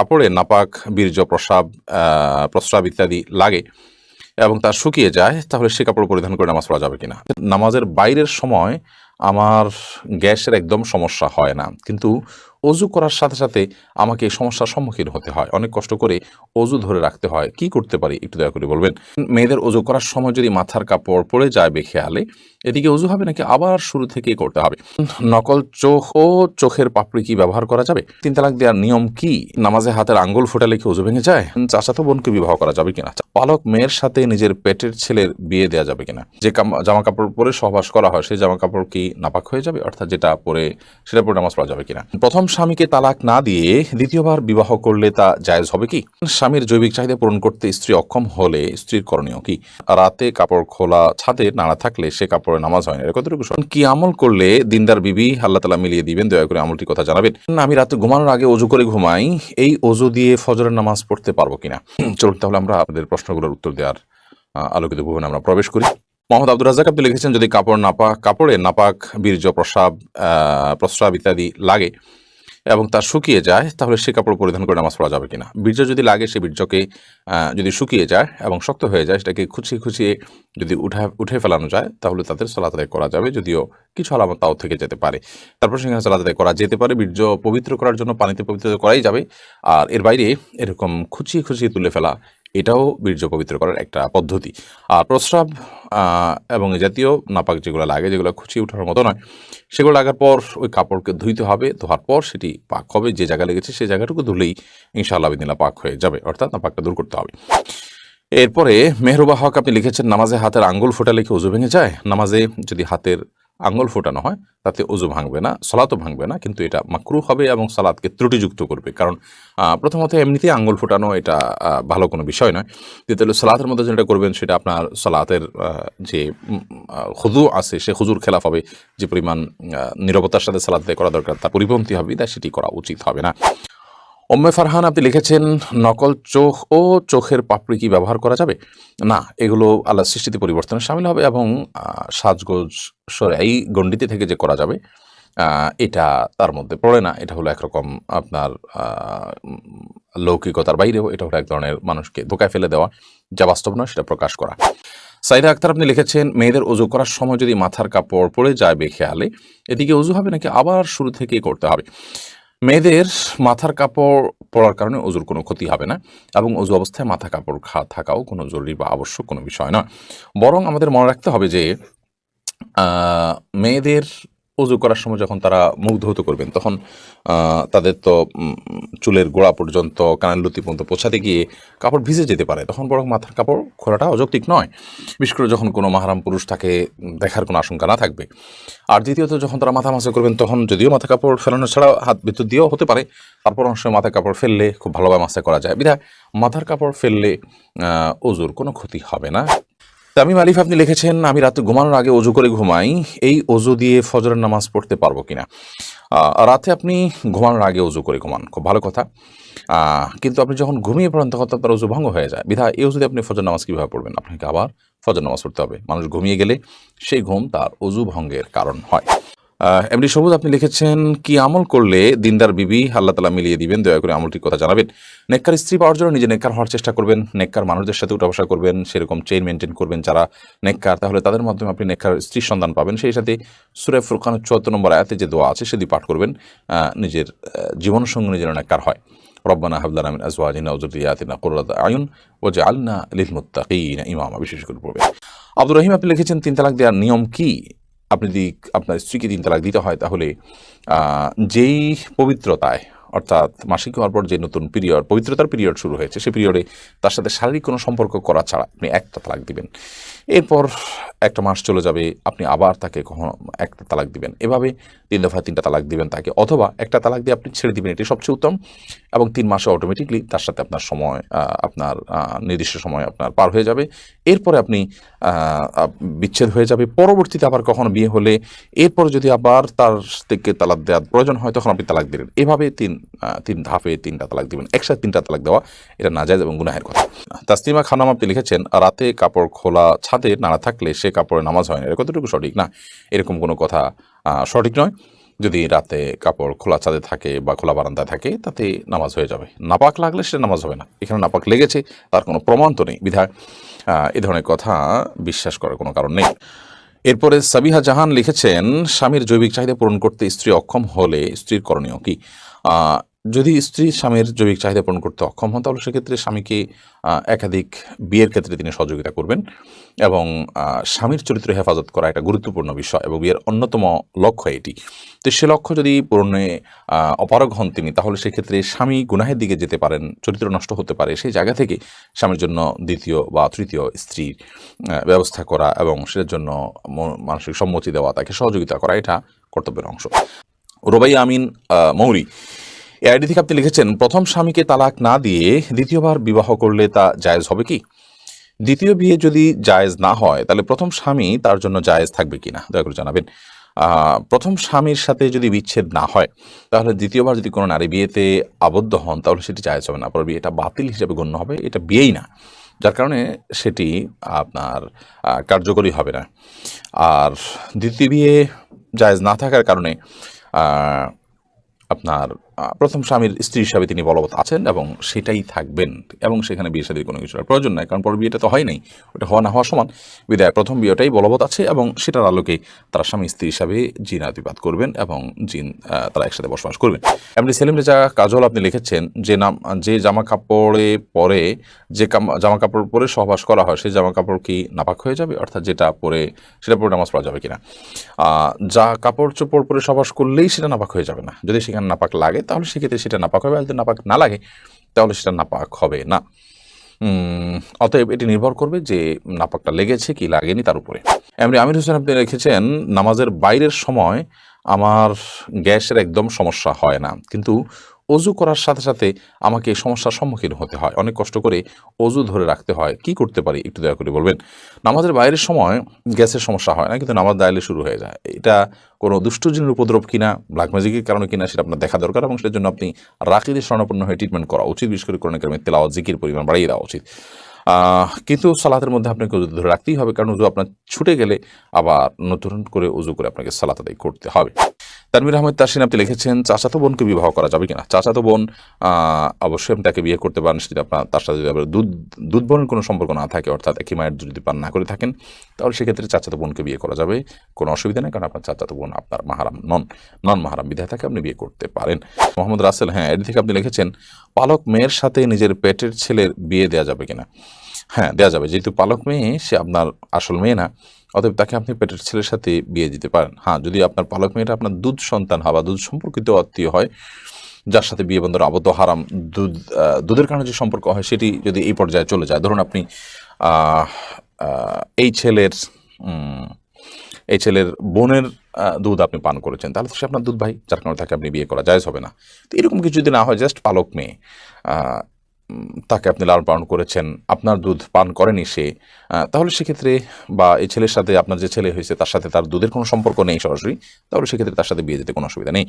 কাপড়ে নাপাক বীর্য প্রস্রাব ইত্যাদি লাগে এবং তা শুকিয়ে যায়, তাহলে সে কাপড় পরিধান করে নামাজ পড়া যাবে কিনা? নামাজের বাইরের সময় আমার গ্যাসের একদম সমস্যা হয় না, কিন্তু অজু করার সাথে সাথে আমাকে এই সমস্যার সম্মুখীন হতে হয়, অনেক কষ্ট করে অজু ধরে রাখতে হয়। কি করতে পারি একটু দয়া করে বলবেন। মেয়েদের অজু করার সময় যদি মাথার কাপড় পড়ে যায় বেখেয়ালে, এদিকে অজু হবে নাকি আবার শুরু থেকেই করতে হবে? নকল চোখ ও চোখের পাপড়ি কি ব্যবহার করা যাবে? 3 তালাক দেওয়ার নিয়ম কি? নামাজে হাতের আঙ্গুল ফোটালে কি অজু ভেঙে যায়? চাচাতো বোনকে বিবাহ করা যাবে কিনা? পালক মেয়ের সাথে নিজের পেটের ছেলের বিয়ে দেওয়া যাবে কিনা? যে জামা কাপড় পরে সহবাস করা হয় সেই জামা কাপড় কি নাপাক হয়ে যাবে, অর্থাৎ যেটা পরে সেটা পরে নামাজ পড়া যাবে কিনা? প্রথম স্বামীকে তালাক না দিয়ে দ্বিতীয়বার বিবাহ করলে তা জায়েজ হবে কি? স্বামীর জৈবিক চাহিদা পূরণ করতে স্ত্রী অক্ষম হলে স্ত্রীর করণীয় কি? রাতে কাপড় খোলা ছাদে নাড়া থাকলে সে কাপড়ে নামাজ হয় না, এটা কতটুকু সঠিক? কি আমল করলে দিনদার বিবি আল্লাহ তাআলা মিলিয়ে দিবেন? দয়া করে আমলটির কথা জানাবেন। আমি রাতে ঘুমানোর আগে অজু করে ঘুমাই, এই অজু দিয়ে ফজরের নামাজ পড়তে পারবো কিনা? চলুন তাহলে আমরা আপনাদের প্রশ্নগুলোর উত্তর দেওয়ার আলোকিত ভুবনে আমরা প্রবেশ করি। মোহাম্মদ আব্দুর রাজ্জাক আপনি লিখেছেন, যদি কাপড়ে নাপাক বীর্য প্রস্রাব ইত্যাদি লাগে এবং তা শুকিয়ে যায়, তাহলে সে কাপড় পরিধান করে নামাজ পড়া যাবে কিনা? বীর্য যদি লাগে, সে বীর্যকে যদি শুকিয়ে যায় এবং শক্ত হয়ে যায়, সেটাকে খুঁচিয়ে যদি উঠে ফেলানো যায়, তাহলে তাদের সালাত আদায় করা যাবে, যদিও কিছু আলামত তাও থেকে যেতে পারে। তারপর সেখানে সালাত আদায় করা যেতে পারে। বীর্য পবিত্র করার জন্য পানিতে পবিত্র করাই যাবে, আর এর বাইরে এরকম খুঁচিয়ে তুলে ফেলা, এটাও বীর্য পবিত্র করার একটা পদ্ধতি। আর প্রস্রাব এবং এ জাতীয় নাপাক যেগুলো লাগে, যেগুলো খুঁচিয়ে ওঠার মতো নয়, সেগুলো লাগার পর ওই কাপড়কে ধুইতে হবে। ধোয়ার পর সেটি পাক হবে, যে জায়গা লেগেছে সেই জায়গাটুকু ধুলেই ইনশাআল্লাহ বিদিনাল্লাহ পাক হয়ে যাবে, অর্থাৎ নাপাকটা দূর করতে হবে। এরপরে মেহরুবা হক আপনি লিখেছেন, নামাজে হাতের আঙ্গুল ফোটালে কি অজু ভেঙে যায়? নামাজে যদি হাতের আঙ্গুল ফোটানো হয় তাতে অজু ভাঙবে না, সালাতও ভাঙবে না, কিন্তু এটা মাকরুহ হবে এবং সালাতকে ত্রুটিযুক্ত করবে। কারণ প্রথমত এমনিতেই আঙ্গুল ফোটানো এটা ভালো কোনো বিষয় নয়। দ্বিতীয়ত সালাতের মধ্যে যেটা করবেন সেটা আপনার সালাতের যে খুদু আছে সে খুজুর খেলাফ হবে। যে পরিমাণ নীরবতার সাথে সালাত আদায় করা দরকার তার পরিপন্থী হবে, তাই সেটি করা উচিত হবে না। উম্মে ফারহান আপনি লিখেছেন, নকল চোখ ও চোখের পাপড়ি কি ব্যবহার করা যাবে? না, এগুলো আল্লাহর সৃষ্টিতে পরিবর্তনের শামিল হবে এবং সাজগোজ এই গণ্ডিতে থেকে যে করা যাবে এটা তার মধ্যে পড়ে না। এটা হলো একরকম আপনার লৌকিকতার বাইরেও, এটা হলো এক ধরনের মানুষকে ধোকায় ফেলে দেওয়া, যা বাস্তব নয় সেটা প্রকাশ করা। সাইদা আক্তার আপনি লিখেছেন, মেয়েদের অজু করার সময় যদি মাথার কাপড় পড়ে যায় বেখেয়ালে, এদিকে অজু হবে নাকি আবার শুরু থেকেই করতে হবে? মেয়েদের মাথার কাপড় পরার কারণে অজুর কোনো ক্ষতি হবে না, এবং অজু অবস্থায় মাথা কাপড় থাকাও কোনো জরুরি বা আবশ্যক কোনো বিষয় নয়। বরং আমাদের মনে রাখতে হবে যে মেয়েদের অজু করার সময় যখন তারা মুখ ধৌত করবেন, তখন তাদের তো চুলের গোড়া পর্যন্ত কানের লতি পর্যন্ত পৌঁছাতে গিয়ে কাপড় ভিজে যেতে পারে, তখন বরং মাথার কাপড় খোলাটা অযৌক্তিক নয়, বিশেষ করে যখন কোনো মাহরাম পুরুষ তাকে দেখার কোনো আশঙ্কা না থাকবে। আর দ্বিতীয়ত, যখন তারা মাথা মাসা করবেন, তখন যদিও মাথা কাপড় ফেলানো ছাড়া হাত বিদ্যুৎ দিয়েও হতে পারে, তারপর অনেক সময় মাথার কাপড় ফেললে খুব ভালোভাবে মাসা করা যায়, বিধায় মাথার কাপড় ফেললে অজুর কোনো ক্ষতি হবে না। তামিম আলিফ আপনি লিখেছেন, আমি রাতে ঘুমানোর আগে অজু করে ঘুমাই, এই অজু দিয়ে ফজরের নামাজ পড়তে পারবো কিনা? রাতে আপনি ঘুমানোর আগে অজু করে ঘুমান, খুব ভালো কথা, কিন্তু আপনি যখন ঘুমিয়ে পড়েন তখন তো আপনার অজু ভঙ্গ হয়ে যায়। বিধায় এই অজুতে আপনি ফজর নামাজ কীভাবে পড়বেন? আপনাকে আবার ফজর নামাজ পড়তে হবে। মানুষ ঘুমিয়ে গেলে সেই ঘুম তার অজু ভঙ্গের কারণ হয়। এমডি সবুজ আপনি লিখেছেন, কি আমল করলে দিনদার বিবি আল্লাহ তাআলা মিলিয়ে দিবেন? দয়া করে আমলটির কথা জানাবেন। নেককার স্ত্রী পাওয়ার জন্য নিজে নেককার হওয়ার চেষ্টা করবেন, নেককার মানুষদের সাথে উঠা বসা করবেন, সেরকম চেইন মেনটেন করবেন যারা নেককার, তাহলে তাদের মাধ্যমে আপনি নেককার স্ত্রীর সন্ধান পাবেন। সেই সাথে সূরা ফুরকানের ৭৪ নম্বর আয়াতে যে দোয়া আছে সেটি পাঠ করবেন, নিজের জীবনসঙ্গী যেন নেককার হয়। রব্বানা হাব লানা মিন আজওয়াজিনা ওয়া যুররিয়াতিনা কুররাতা আয়ুন ওয়াজআলনা লিল মুত্তাকিনা ইমামা, বিশেষ করে পড়বেন। আব্দুর রহিম আপনি লিখেছেন, 3 তালাক দেওয়ার নিয়ম কি? আপনি যদি আপনার স্ত্রীকে 3 তালাক দিতে হয়, তাহলে যেই পবিত্রতায়, অর্থাৎ মাসিক হওয়ার পর যে নতুন পবিত্রতার পিরিয়ড শুরু হয়েছে, সেই পিরিয়ডে তার সাথে শারীরিক কোনো সম্পর্ক করা ছাড়া আপনি একটা তালাক দিবেন। এরপর একটা মাস চলে যাবে, আপনি আবার তাকে কখনো একটা তালাক দিবেন। এভাবে 3 দফায় 3টা তালাক দিবেন তাকে, অথবা একটা তালাক দিয়ে আপনি ছেড়ে দিবেন, এটি সবচেয়ে উত্তম। এবং 3 মাসে অটোমেটিকলি তার সাথে আপনার সময়, আপনার নির্দিষ্ট সময় আপনার পার হয়ে যাবে। এরপরে আপনি বিচ্ছেদ হয়ে যাবে। পরবর্তীতে আবার কখনো বিয়ে হলে এরপর যদি আবার তার থেকে তালাক দেওয়ার প্রয়োজন হয়, তখন আপনি তালাক দিলেন। এভাবে 3 ধাপে 3টা তালাক দিবেন। একসাথে 3টা তালাক দেওয়া এটা নাজায়েজ এবং গুনাহের কথা। তাসলিমা খানম আপনি লিখেছেন, রাতে কাপড় খোলা ছাদে নাড়া থাকলে সে কাপড়ে নামাজ হয় না, এটা কতটুকু সঠিক? না, এরকম কোনো কথা সঠিক নয়। যদি রাতে কাপড় খোলা ছাদে থাকে বা খোলা বারান্দায় থাকে তাতে নামাজ হয়ে যাবে। নাপাক লাগলে সেটা নামাজ হবে না। এখানে নাপাক লেগেছে তার কোনো প্রমাণ তো নেই, বিধায় এ ধরনের কথা বিশ্বাস করার কোনো কারণ নেই। এরপরে সাবিহা জাহান লিখেছেন, স্বামীর জৈবিক চাহিদা পূরণ করতে স্ত্রী অক্ষম হলে স্ত্রীর করণীয় কি? যদি স্ত্রী স্বামীর জৈবিক চাহিদা পূরণ করতে অক্ষম হন তাহলে সেক্ষেত্রে স্বামীকে একাধিক বিয়ের ক্ষেত্রে তিনি সহযোগিতা করবেন এবং স্বামীর চরিত্র হেফাজত করা একটা গুরুত্বপূর্ণ বিষয় এবং বিয়ের অন্যতম লক্ষ্য এটি। তো সে লক্ষ্য যদি পূরণে অপারগ হন তিনি, তাহলে সেক্ষেত্রে স্বামী গুনাহের দিকে যেতে পারেন, চরিত্র নষ্ট হতে পারে। সেই জায়গা থেকে স্বামীর জন্য দ্বিতীয় বা তৃতীয় স্ত্রীর ব্যবস্থা করা এবং সেটার জন্য মানসিক সম্মতি দেওয়া, তাকে সহযোগিতা করা, এটা কর্তব্যের অংশ। রোবাই আমিন মৌরি এআইডি থেকে আপনি লিখেছেন, প্রথম স্বামীকে তালাক না দিয়ে দ্বিতীয়বার বিবাহ করলে তা জায়েজ হবে কি? দ্বিতীয় বিয়ে যদি জায়েজ না হয় তাহলে প্রথম স্বামী তার জন্য জায়েজ থাকবে কিনা দয়া করে জানাবেন। প্রথম স্বামীর সাথে যদি বিচ্ছেদ না হয় তাহলে দ্বিতীয়বার যদি কোনো নারী বিয়েতে আবদ্ধ হন তাহলে সেটি জায়েজ হবে না, পরে বিয়েটা বাতিল হিসেবে গণ্য হবে, এটা বিয়েই না, যার কারণে সেটি আপনার কার্যকরী হবে না। আর দ্বিতীয় বিয়ে জায়েজ না থাকার কারণে আপনার প্রথম স্বামীর স্ত্রী হিসাবে তিনি বলবৎ আছেন এবং সেটাই থাকবেন এবং সেখানে বিয়ে শাদীর কোনো কিছুর প্রয়োজন নাই, কারণ পর বিয়েটা তো হয় নাই, ওটা হওয়া না হওয়া সমান। বিদায় প্রথম বিয়েটাই বলবৎ আছে এবং সেটার আলোকে তারা স্বামী স্ত্রী হিসাবে জিনাতিপাত করবেন এবং তারা একসাথে বসবাস করবেন। এমনি সেলিম রেজা কাজল আপনি লিখেছেন, যে জামা কাপড়ে পরে জামা কাপড় পরে সহবাস করা হয় সেই জামা কাপড় কি নাপাক হয়ে যাবে? অর্থাৎ যেটা পরে সেটা পরে নামাজ পড়া যাবে কিনা? যা কাপড় চোপড় পরে সহবাস করলেই সেটা নাপাক হয়ে যাবে না, যদি সেখানে নাপাক লাগে তাহলে সেক্ষেত্রে সেটা নাপাক হবে, আর যদি নাপাক না লাগে তাহলে সেটা নাপাক হবে না। অতএব এটি নির্ভর করবে যে নাপাকটা লেগেছে কি লাগেনি তার উপরে। এমনি আমির হোসেন আপনি লিখেছেন, নামাজের বাইরের সময় আমার গ্যাসের একদম সমস্যা হয় না, কিন্তু অজু করার সাথে সাথে আমাকে এই সমস্যার সম্মুখীন হতে হয়, অনেক কষ্ট করে অজু ধরে রাখতে হয়, কি করতে পারি একটু দয়া করে বলবেন। নামাজের বাইরের সময় গ্যাসের সমস্যা হয় না, কিন্তু নামাজ দাঁড়ালে শুরু হয়ে যায়, এটা কোনো দুষ্ট জিনের উপদ্রব কিনা, ব্ল্যাক ম্যাজিকের কারণে কিনা সেটা আপনার দেখা দরকার এবং সেটার জন্য আপনি রাকিদের শরণাপন্ন হয়ে ট্রিটমেন্ট করা উচিত, বিশেষ করে কোরআন কারিমের তেলাওয়াত জিকির পরিমাণ বাড়িয়ে দেওয়া উচিত। কিন্তু সালাতের মধ্যে আপনাকে উজু ধরে রাখতেই হবে, কারণ উজু আপনার ছুটে গেলে আবার নতুন করে উজু করে আপনাকে সালাত আদায় করতে হবে। তানভীর আহমেদ তাসিন আপনি লিখেছেন, চাচাতো বোনকে বিবাহ করা যাবে কিনা? চাচাতো বোন অবশ্যই আপনি তাকে বিয়ে করতে পারেন যদি আপনার তার সাথে যদি আপনার দুধ বোনের কোনো সম্পর্ক না থাকে, অর্থাৎ একই মায়ের যদি পান না করে থাকেন, তাহলে সেক্ষেত্রে চাচাতো বোনকে বিয়ে করা যাবে, কোনো অসুবিধা নেই, কারণ আপনার চাচাতো বোন আপনার মাহারাম নন মাহারাম, বিধায় তাকে আপনি বিয়ে করতে পারেন। মোহাম্মদ রাসেল এর থেকে আপনি লিখেছেন, পালক মেয়ের সাথে নিজের পেটের ছেলের বিয়ে দেওয়া যাবে কিনা? হ্যাঁ, দেওয়া যাবে, যেহেতু পালক মেয়ে সে আপনার আসল মেয়ে না, অতএব তাকে আপনি পেটের ছেলের সাথে বিয়ে দিতে পারেন। হ্যাঁ, যদি আপনার পালক মেয়েটা আপনার দুধ সন্তান হয় বা দুধ সম্পর্কিত আত্মীয় হয়, যার সাথে বিয়ে বন্ধন আবদ্ধ হারাম, দুধের কারণে যে সম্পর্ক হয় সেটি যদি এই পর্যায়ে চলে যায়, ধরুন আপনি এই ছেলের বোনের দুধ আপনি পান করেছেন, তাহলে তো সে আপনার দুধ ভাই, যার কারণে তাকে আপনি বিয়ে করা জায়েজ হবে না। তো এরকম কিছু যদি না হয়, জাস্ট পালক মেয়ে, তাকে আপনি লালন পালন করেছেন, আপনার দুধ পান করেনি সে, তাহলে সেক্ষেত্রে বা এই ছেলের সাথে আপনার যে ছেলে হয়েছে তার সাথে তার দুধের কোনো সম্পর্ক নেই সরাসরি, তাহলে সেক্ষেত্রে তার সাথে বিয়ে দিতে কোনো অসুবিধা নেই।